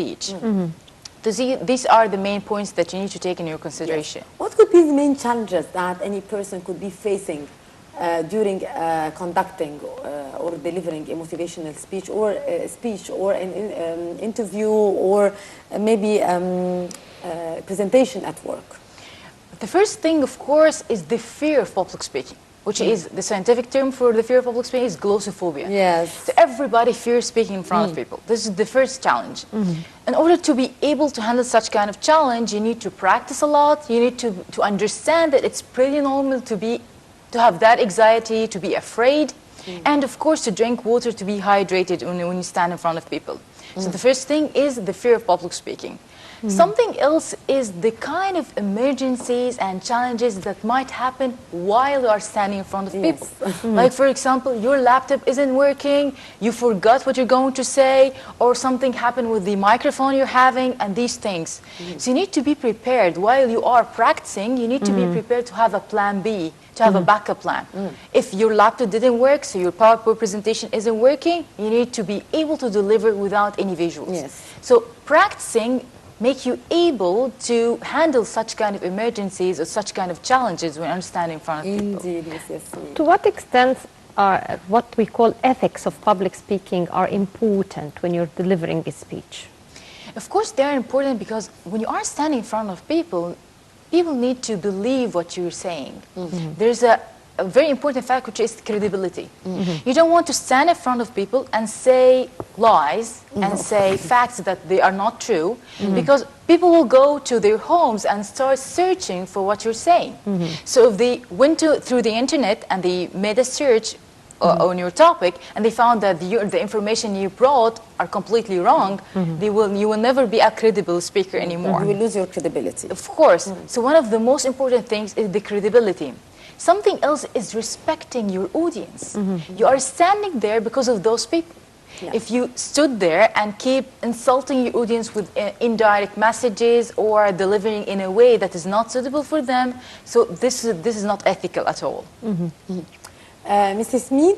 speech. These are the main points that you need to take in your consideration. Yes. What could be the main challenges that any person could be facing during conducting or delivering a motivational speech or an interview or maybe presentation at work? The first thing, of course, is the fear of public speaking, which is the scientific term for the fear of public speaking is glossophobia. Yes. So everybody fears speaking in front of people. This is the first challenge. In order to be able to handle such kind of challenge, you need to practice a lot. You need to understand that it's pretty normal to have that anxiety, to be afraid, and of course to drink water, to be hydrated when you stand in front of people. So the first thing is the fear of public speaking. Something else is the kind of emergencies and challenges that might happen while you are standing in front of people. Like, for example, your laptop isn't working, you forgot what you're going to say, or something happened with the microphone you're having, and these things. So you need to be prepared. While you are practicing, you need to be prepared to have a plan B, to have a backup plan. If your laptop didn't work, so your PowerPoint presentation isn't working, you need to be able to deliver without any visuals. Yes. So practicing make you able to handle such kind of emergencies or such kind of challenges when you're standing in front of people. Indeed, yes. To what extent are what we call ethics of public speaking are important when you're delivering a speech? Of course, they're important because when you are standing in front of people, people need to believe what you're saying. There's a very important fact, which is credibility. You don't want to stand in front of people and say lies and say facts that they are not true, because people will go to their homes and start searching for what you're saying. So if they went through the internet and they made a search on your topic and they found that the information you brought are completely wrong, you will never be a credible speaker anymore. You will lose your credibility. Of course. So one of the most important things is the credibility. Something else is respecting your audience. You are standing there because of those people. If you stood there and keep insulting your audience with indirect messages or delivering in a way that is not suitable for them, so this is not ethical at all. Mrs. Yasmine,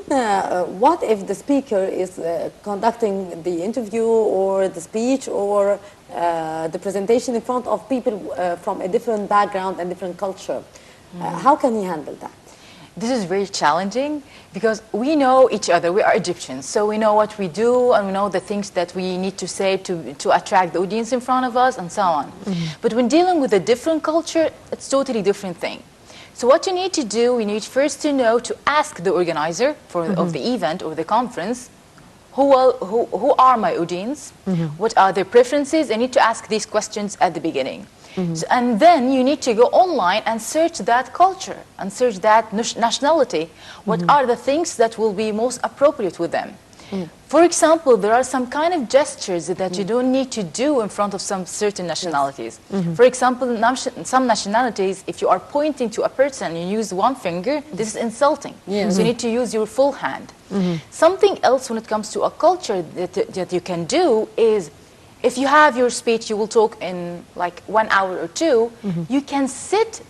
what if the speaker is conducting the interview or the speech or the presentation in front of people from a different background and different culture? How can he handle that? This is very challenging because we know each other. We are Egyptians, so we know what we do and we know the things that we need to say to attract the audience in front of us and so on. But when dealing with a different culture, it's a totally different thing. So what you need to do, you need first to know to ask the organizer of the event or the conference, who are my audience? What are their preferences? I need to ask these questions at the beginning. So, and then you need to go online and search that culture and search that nationality. What are the things that will be most appropriate with them? For example, there are some kind of gestures that you don't need to do in front of some certain nationalities. For example, some nationalities, if you are pointing to a person and you use one finger, this is insulting. So you need to use your full hand. Something else when it comes to a culture that you can do is, if you have your speech, you will talk in like 1 hour or two, you can sit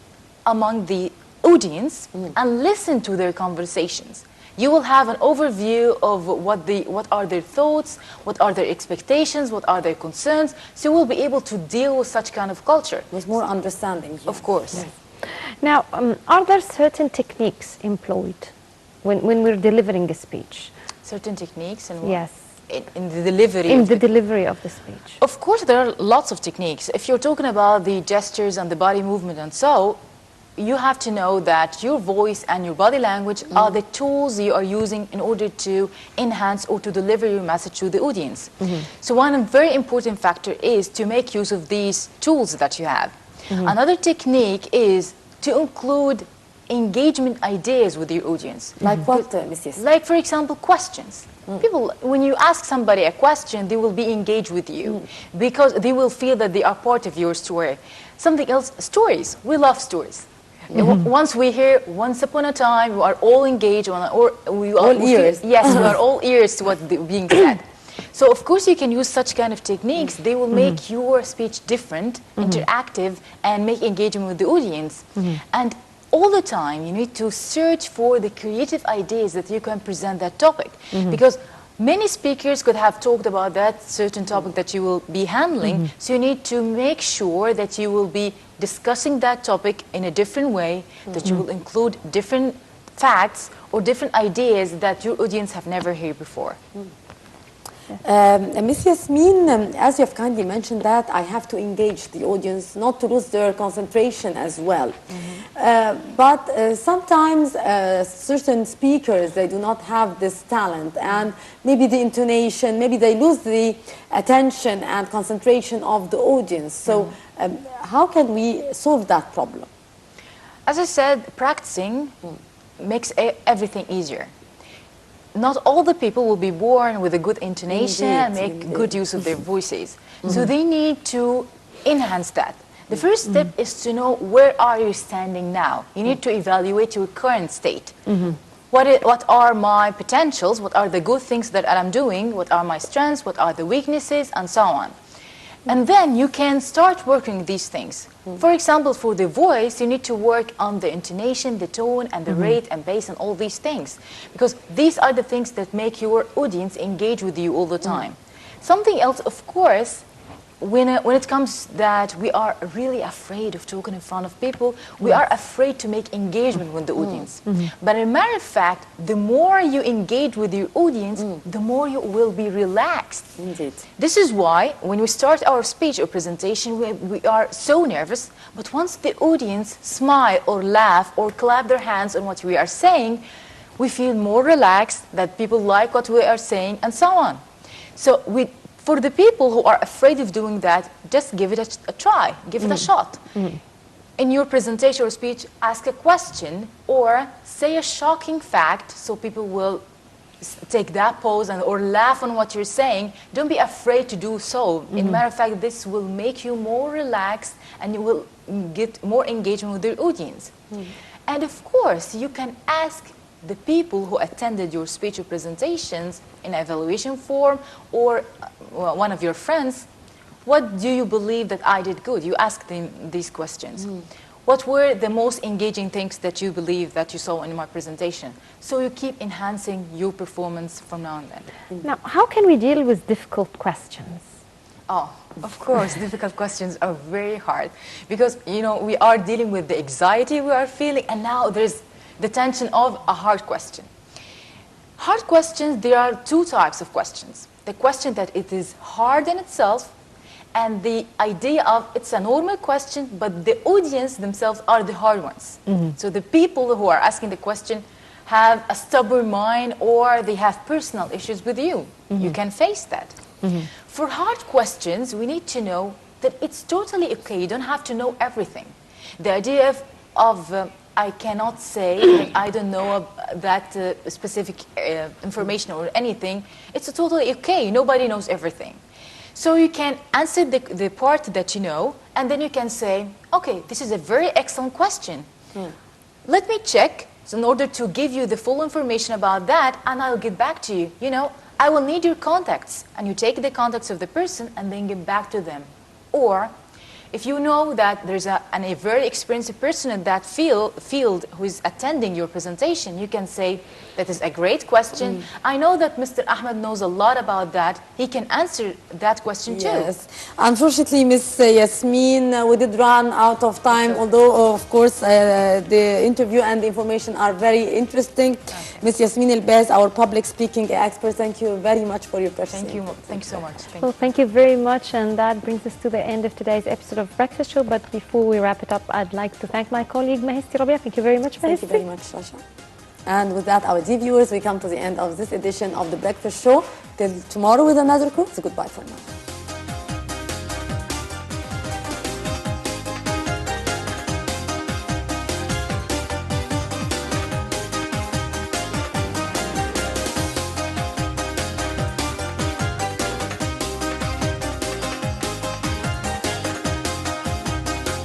among the audience and listen to their conversations. You will have an overview of what are their thoughts, what are their expectations, what are their concerns, so you will be able to deal with such kind of culture. With more understanding. Of course. Yes. Now, are there certain techniques employed when we're delivering a speech? Certain techniques and Yes. In the delivery. In the delivery of the speech. Of course, there are lots of techniques. If you're talking about the gestures and the body movement and so, you have to know that your voice and your body language are the tools you are using in order to enhance or to deliver your message to the audience. So one very important factor is to make use of these tools that you have. Another technique is to include engagement ideas with your audience. Like what, Mrs.? Like, for example, questions. People, when you ask somebody a question, they will be engaged with you because they will feel that they are part of your story. Something else, stories. We love stories. Once we hear, once upon a time, we are all engaged, or we all ears. Yes, we are all ears to what's being said. So, of course, you can use such kind of techniques. They will make your speech different, interactive, and make engagement with the audience. And all the time, you need to search for the creative ideas that you can present that topic. Because Many speakers could have talked about that certain topic that you will be handling, so you need to make sure that you will be discussing that topic in a different way, that you will include different facts or different ideas that your audience have never heard before. Ms. Yasmine, as you have kindly mentioned that, I have to engage the audience, not to lose their concentration as well. But sometimes certain speakers, they do not have this talent, and maybe the intonation, maybe they lose the attention and concentration of the audience. So how can we solve that problem? As I said, practicing makes everything easier. Not all the people will be born with a good intonation and make good use of their voices. So they need to enhance that. The first step is to know where are you standing now. You need to evaluate your current state. What are my potentials? What are the good things that I'm doing? What are my strengths? What are the weaknesses? And so on. And then you can start working these things. For example, for the voice, you need to work on the intonation, the tone, and the rate and bass and all these things. Because these are the things that make your audience engage with you all the time. Something else, of course, when it comes that we are really afraid of talking in front of people, we are afraid to make engagement with the audience. But as a matter of fact, the more you engage with your audience, the more you will be relaxed. Indeed. This is why when we start our speech or presentation, we are so nervous, but once the audience smile or laugh or clap their hands on what we are saying, we feel more relaxed, that people like what we are saying, and so on. So for the people who are afraid of doing that, just give it a try, give it a shot. In your presentation or speech, ask a question or say a shocking fact so people will take that pause or laugh on what you're saying. Don't be afraid to do so. In a matter of fact, this will make you more relaxed and you will get more engagement with your audience. And of course, you can ask the people who attended your speech or presentations in evaluation form or one of your friends, what do you believe that I did good? You ask them these questions. What were the most engaging things that you believe that you saw in my presentation? So you keep enhancing your performance from now and then. Now, how can we deal with difficult questions? Oh, of course, difficult questions are very hard because, you know, we are dealing with the anxiety we are feeling, and now there's the tension of a hard question. Hard questions, there are two types of questions. The question that it is hard in itself, and the idea of it's a normal question, but the audience themselves are the hard ones. So the people who are asking the question have a stubborn mind or they have personal issues with you. You can face that. For hard questions, we need to know that it's totally okay. You don't have to know everything. The idea of I cannot say that I don't know that specific information or anything. It's totally okay. Nobody knows everything. So you can answer the part that you know, and then you can say, okay, this is a very excellent question. Let me check in order to give you the full information about that, and I'll get back to you. You know, I will need your contacts, and you take the contacts of the person and then get back to them. Or if you know that there's a very experienced person in that field who is attending your presentation, you can say, that is a great question. I know that Mr. Ahmed knows a lot about that. He can answer that question too. Yes. Unfortunately, Ms. Yasmine, we did run out of time, although, of course, the interview and the information are very interesting. Ms. Yasmine El Baz, our public speaking expert, thank you very much for your precious Thank you so much. Well, thank you very much, and that brings us to the end of today's episode of Breakfast Show. But before we wrap it up, I'd like to thank my colleague Mahesti Rabia. Thank you very much, Mahesti. Thank you very much, Rasha. And with that, our dear viewers, we come to the end of this edition of The Breakfast Show. Till tomorrow with another crew. So goodbye for now.